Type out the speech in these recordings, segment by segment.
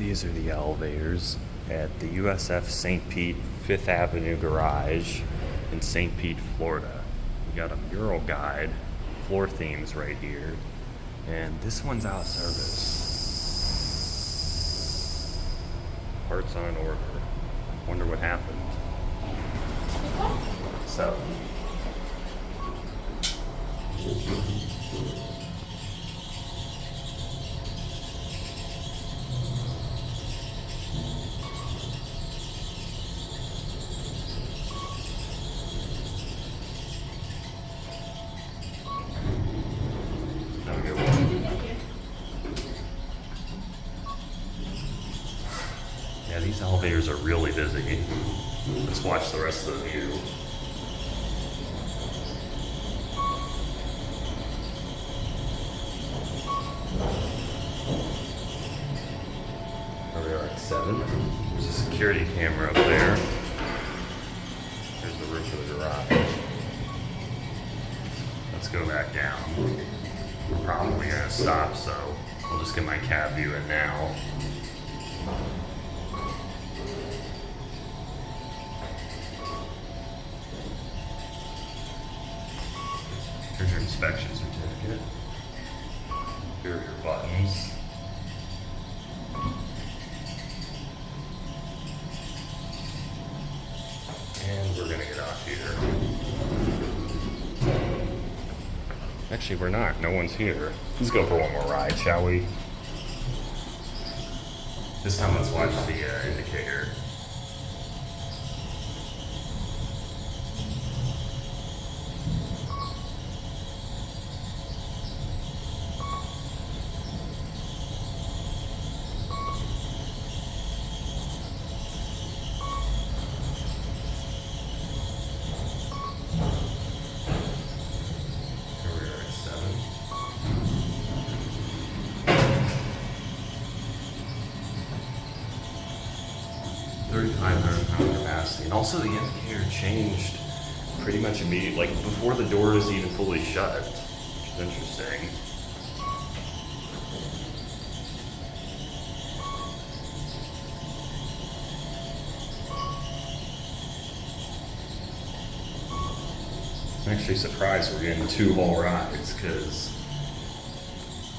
These are the elevators at the USF St. Pete 5th Avenue garage in St. Pete, Florida. We got a mural guide, floor themes right here, and this one's out of service. Parts on order. Wonder what happened. So. Yeah, these elevators are really busy. Let's watch the rest of the view. Here we are at 7. There's a security camera up there. There's the roof of the garage. Let's go back down. We're probably gonna stop, so I'll just get my cab view in now. Here's your inspection certificate. Here are your buttons. And we're gonna get off here. Actually, we're not. No one's here. Let's go for one more ride, shall we? This time, let's watch the indicator. Here we are at 7. 3,500 pound capacity, and also the indicator changed pretty much immediately, like before the door is even fully shut, which is interesting. I'm actually surprised we're getting 2 whole rides, because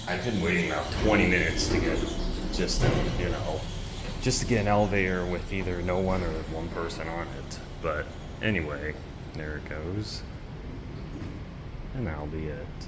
I've been waiting about 20 minutes to get just to get an elevator with either no one or one person on it. But anyway, there it goes. And that'll be it.